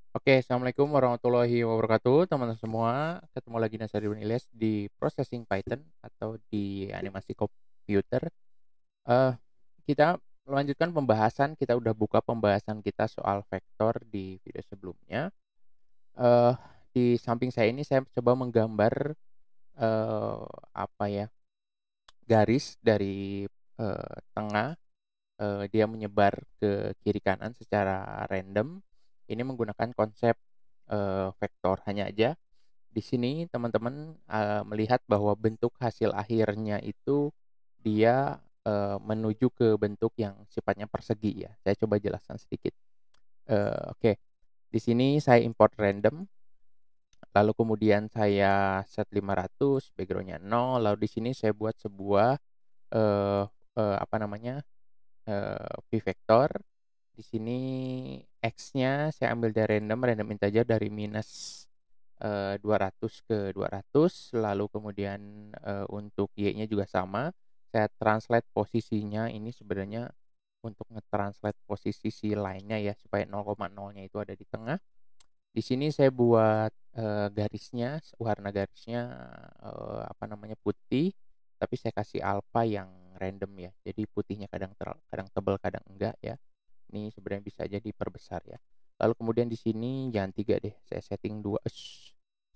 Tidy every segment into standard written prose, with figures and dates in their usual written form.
Oke, assalamualaikum warahmatullahi wabarakatuh, teman-teman semua. Ketemu lagi Nasariun Ilyas di Processing Python atau di animasi komputer. Eh, kita melanjutkan pembahasan. Kita udah buka pembahasan kita soal vektor di video sebelumnya. Eh, di samping saya ini saya coba menggambar apa ya, garis dari tengah, dia menyebar ke kiri kanan secara random. Ini menggunakan konsep vektor. Hanya aja di sini teman-teman melihat bahwa bentuk hasil akhirnya itu dia menuju ke bentuk yang sifatnya persegi ya. Saya coba jelaskan sedikit. Oke, di sini saya import random, lalu kemudian saya set 500, backgroundnya 0, lalu di sini saya buat sebuah eh, apa namanya, p-vektor. Di sini x-nya saya ambil dari random integer dari minus 200 ke 200, lalu kemudian untuk y-nya juga sama. Saya translate posisinya ini sebenarnya untuk nge-translate posisi si line-nya ya, supaya 0,0-nya itu ada di tengah. Di sini saya buat garisnya, warna garisnya apa namanya, putih, tapi saya kasih alpha yang random ya. Jadi putihnya kadang kadang tebal, kadang enggak ya. Ini sebenarnya bisa aja diperbesar ya. Lalu kemudian di sini jangan 3 deh, saya setting 2.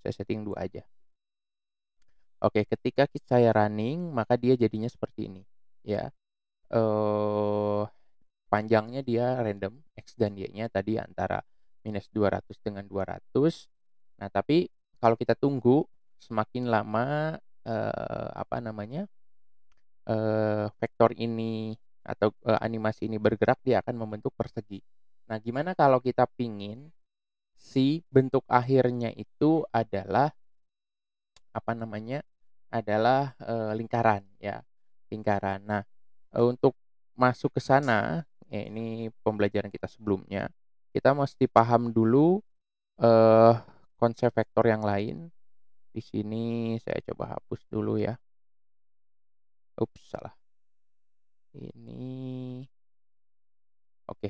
Saya setting 2 aja. Oke, ketika saya running, maka dia jadinya seperti ini ya. Eh panjangnya dia random, X dan Y-nya tadi antara minus 200 dengan 200. Nah, tapi kalau kita tunggu semakin lama apa namanya, vektor ini atau animasi ini bergerak, dia akan membentuk persegi. Nah, gimana kalau kita pingin si bentuk akhirnya itu adalah apa namanya, adalah lingkaran ya, lingkaran. Nah, untuk masuk ke sana, ya ini pembelajaran kita sebelumnya, kita mesti paham dulu eh, konsep vektor yang lain. Di sini saya coba hapus dulu ya. Ups, salah. Ini oke.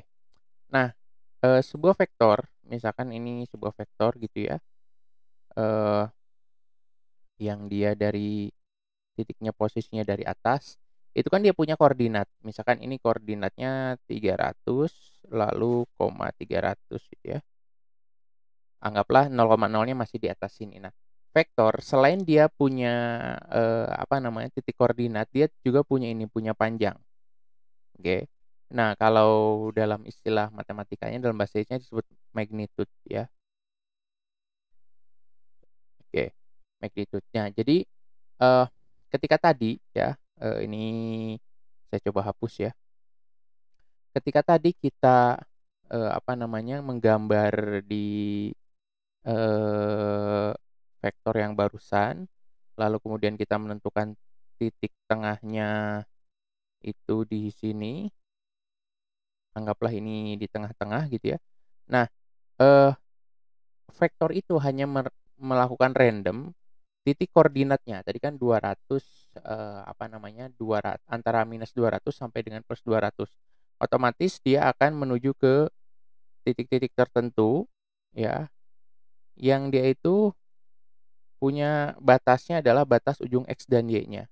Nah, sebuah vektor, misalkan ini sebuah vektor gitu ya, eh, yang dia dari titiknya posisinya dari atas, itu kan dia punya koordinat. Misalkan ini koordinatnya 300, lalu koma 300 gitu ya. Anggaplah 0,0-nya masih di atas sini. Nah, vektor selain dia punya apa namanya, titik koordinat, dia juga punya ini, punya panjang. Oke. Nah, kalau dalam istilah matematikanya, dalam bahasa Inggrisnya disebut magnitude ya. Oke, magnitude. Nah, jadi eh ketika tadi ya, ini saya coba hapus ya. Ketika tadi kita apa namanya, menggambar di vektor yang barusan, lalu kemudian kita menentukan titik tengahnya itu di sini, anggaplah ini di tengah-tengah gitu ya. Nah, eee, vektor itu hanya melakukan random titik koordinatnya. Tadi kan 200, apa namanya, antara minus 200 sampai dengan plus 200. Otomatis dia akan menuju ke titik-titik tertentu ya, yang dia itu punya batasnya adalah batas ujung X dan Y-nya,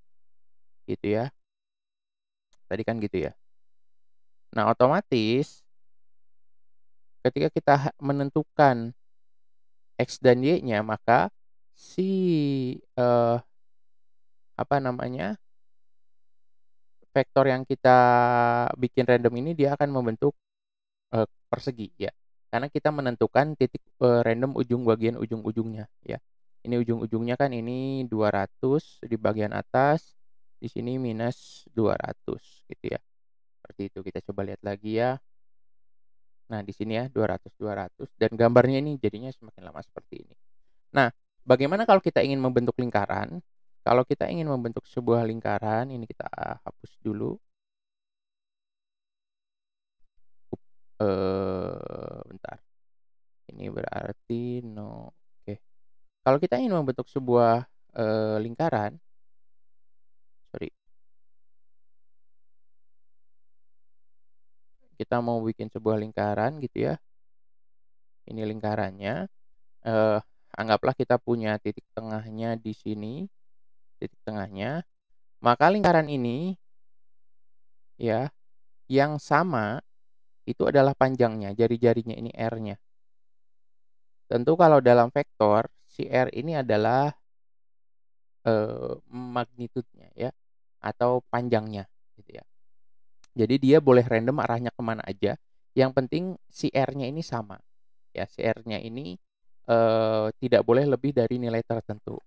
gitu ya. Tadi kan gitu ya. Nah, otomatis ketika kita menentukan X dan Y-nya, maka si apa namanya, vektor yang kita bikin random ini dia akan membentuk persegi ya. Karena kita menentukan titik random bagian ujung-ujungnya ya. Ini ujung-ujungnya kan ini 200 di bagian atas, di sini minus 200 gitu ya. Seperti itu, kita coba lihat lagi ya. Nah, di sini ya 200 200 dan gambarnya ini jadinya semakin lama seperti ini. Nah, bagaimana kalau kita ingin membentuk lingkaran? Kalau kita ingin membentuk sebuah lingkaran, ini kita hapus dulu. Bentar. Ini berarti no. Oke. Kalau kita ingin membentuk sebuah lingkaran, sorry, kita mau bikin sebuah lingkaran gitu ya. Ini lingkarannya. Eh, Anggaplah kita punya titik tengahnya di sini, titik tengahnya. Maka lingkaran ini ya, yang sama itu adalah panjangnya, jari-jarinya ini R-nya. Tentu kalau dalam vektor, si R ini adalah magnitudenya ya, atau panjangnya gitu ya. Jadi dia boleh random arahnya kemana aja, yang penting si R-nya ini sama. Ya, si R-nya ini tidak boleh lebih dari nilai tertentu.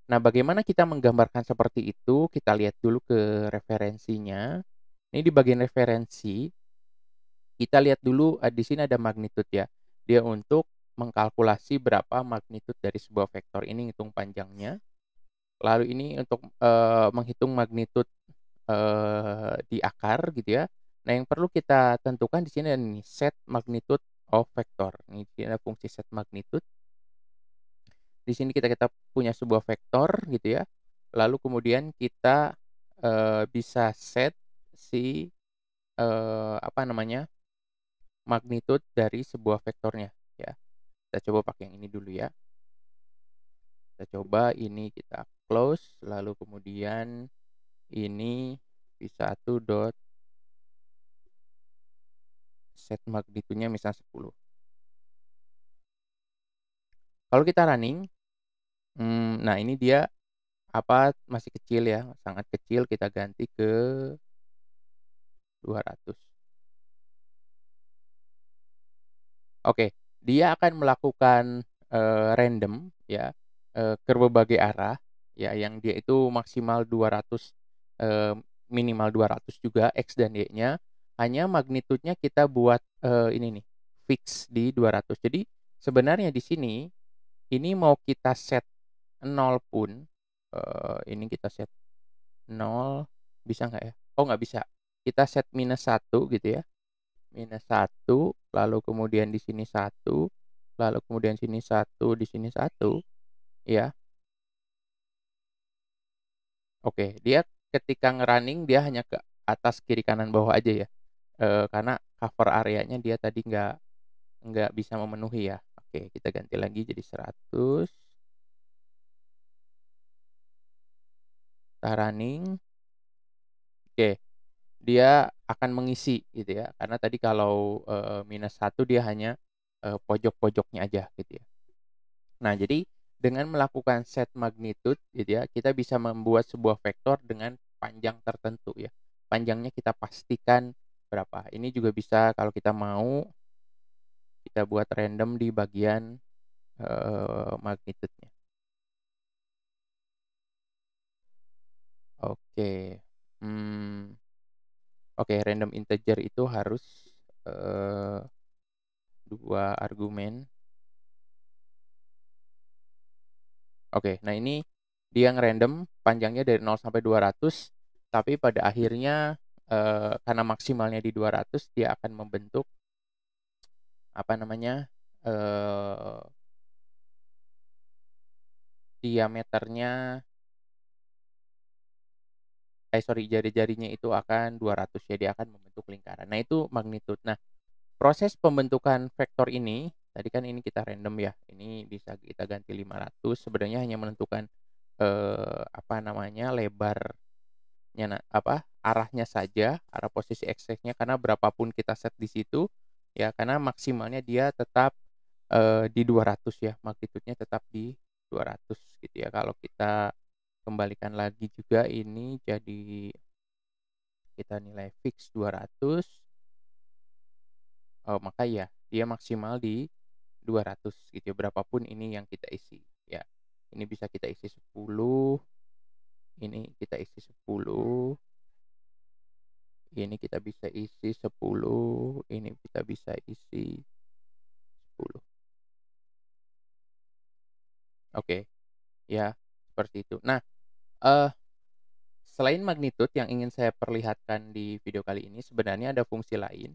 Nah, bagaimana kita menggambarkan seperti itu? Kita lihat dulu ke referensinya. Ini di bagian referensi, kita lihat dulu di sini ada magnitud ya. Dia untuk mengkalkulasi berapa magnitud dari sebuah vektor ini, hitung panjangnya. Lalu ini untuk menghitung magnitud di akar gitu ya. Nah, yang perlu kita tentukan di sini ada nih set magnitude of vector. Ini ada fungsi set magnitude. Di sini kita punya sebuah vektor gitu ya. Lalu kemudian kita bisa set si apa namanya? Magnitude dari sebuah vektornya ya. Kita coba pakai yang ini dulu ya. Kita coba ini kita close, lalu kemudian ini v1 dot set magnitudenya misalnya 10. Kalau kita running, nah ini dia masih kecil ya, sangat kecil, kita ganti ke 200. Oke, dia akan melakukan random ya, ke berbagai arah ya, yang dia itu maksimal 200, minimal 200 juga X dan Y-nya. Hanya magnitudenya kita buat ini nih, fix di 200. Jadi sebenarnya di sini ini mau kita set 0 pun, ini kita set 0, bisa nggak ya? Oh, nggak bisa. Kita set -1 gitu ya. -1, lalu kemudian di sini 1, lalu kemudian sini 1, di sini 1, ya. Oke, dia ketika nge-running dia hanya ke atas, kiri, kanan, bawah aja ya. Karena cover areanya dia tadi nggak bisa memenuhi ya. Oke, kita ganti lagi jadi 100. Kita running. Oke, dia akan mengisi gitu ya. Karena tadi kalau -1 dia hanya pojok-pojoknya aja gitu ya. Nah, jadi dengan melakukan set magnitude gitu ya, kita bisa membuat sebuah vektor dengan panjang tertentu ya. Panjangnya kita pastikan berapa. Ini juga bisa kalau kita mau, kita buat random di bagian magnitude-nya. Oke. Hmm, oke, random integer itu harus 2 argumen. Oke, nah ini dia ngerandom panjangnya dari 0 sampai 200, tapi pada akhirnya karena maksimalnya di 200 dia akan membentuk apa namanya, eee, diameternya sorry, jari-jarinya itu akan 200 ya, dia akan membentuk lingkaran. Nah, itu magnitud. Nah, proses pembentukan vektor ini, tadi kan ini kita random ya, ini bisa kita ganti 500, sebenarnya hanya menentukan apa namanya, lebarnya arahnya saja, arah posisi eksaknya, karena berapapun kita set di situ, ya karena maksimalnya dia tetap di 200 ya, magnitudenya tetap di 200 gitu ya. Kalau kita kembalikan lagi juga ini jadi kita nilai fix 200, maka ya dia maksimal di 200 gitu ya, berapapun ini yang kita isi ya. Ini bisa kita isi 10, ini kita isi 10, ini kita bisa isi 10, ini kita bisa isi 10. Oke, ya seperti itu. Nah, eh selain magnitude yang ingin saya perlihatkan di video kali ini, sebenarnya ada fungsi lain,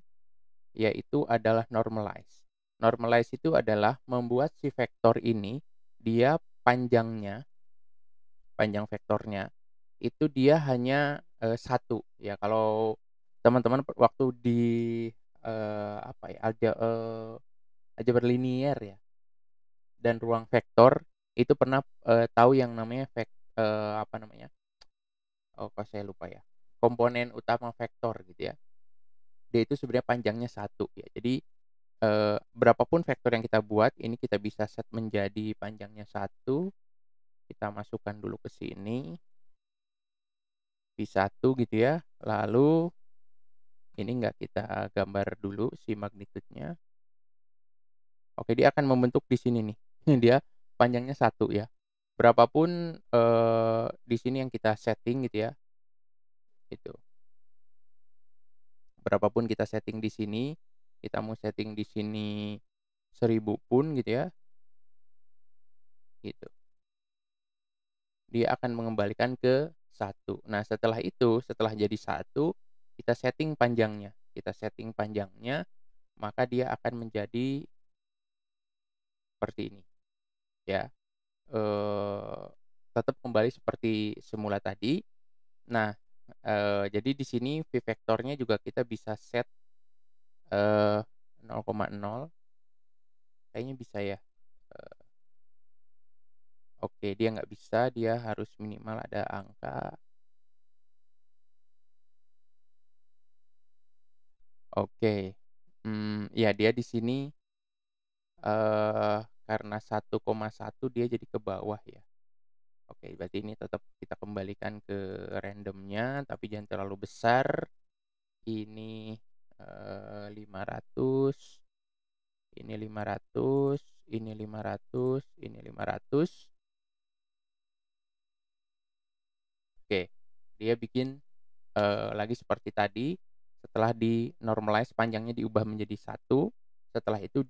yaitu adalah normalize. Normalize itu adalah membuat si vektor ini, dia panjangnya, panjang vektornya, itu dia hanya 1 ya. Kalau teman-teman waktu di apa ya, aljabar linier ya, dan ruang vektor itu pernah, tahu yang namanya apa namanya, oh kok saya lupa ya, komponen utama vektor gitu ya. Dia itu sebenarnya panjangnya satu ya. Jadi, berapa vektor yang kita buat, ini kita bisa set menjadi panjangnya satu. Kita masukkan dulu ke sini, pi 1 gitu ya. Lalu ini enggak kita gambar dulu si magnitude-nya. Oke, dia akan membentuk di sini nih. Dia panjangnya satu ya. Berapapun di sini yang kita setting gitu ya, itu. Berapapun kita setting di sini, kita mau setting di sini 1000 pun gitu ya, gitu. Dia akan mengembalikan ke satu. Nah, setelah itu, setelah jadi satu, kita setting panjangnya. Kita setting panjangnya, maka dia akan menjadi seperti ini ya. Eee, Tetap kembali seperti semula tadi. Nah, jadi di sini V vektornya juga kita bisa set, 0,0 kayaknya bisa ya. Oke, dia nggak bisa, dia harus minimal ada angka. Oke, ya dia di sini, karena 1,1 dia jadi ke bawah ya. Oke, berarti ini tetap kita kembalikan ke randomnya, tapi jangan terlalu besar. Ini, 500, ini 500, ini 500, ini 500. Oke, dia bikin, lagi seperti tadi, setelah di-normalize panjangnya diubah menjadi satu, setelah itu,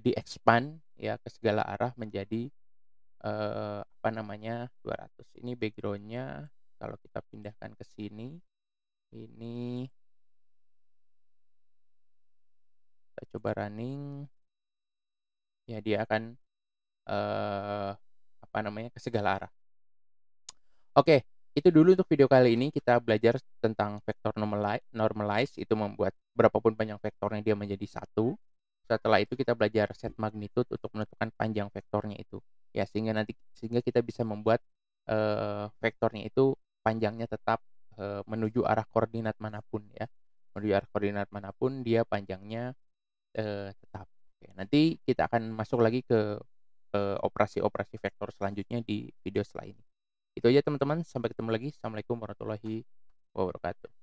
di-expand ya ke segala arah menjadi, apa namanya, 200. Ini background-nya kalau kita pindahkan ke sini, ini kita coba running, ya dia akan, eee, apa namanya, ke segala arah. Oke, itu dulu untuk video kali ini kita belajar tentang vektor normalize itu membuat berapapun panjang vektornya dia menjadi satu. Setelah itu kita belajar set magnitude untuk menentukan panjang vektornya itu. Ya, sehingga kita bisa membuat, vektornya itu panjangnya tetap, menuju arah koordinat manapun ya. Menuju arah koordinat manapun dia panjangnya, tetap. Oke, nanti kita akan masuk lagi ke, operasi-operasi vektor selanjutnya di video setelah ini. Itu aja teman-teman, sampai ketemu lagi. Assalamualaikum warahmatullahi wabarakatuh.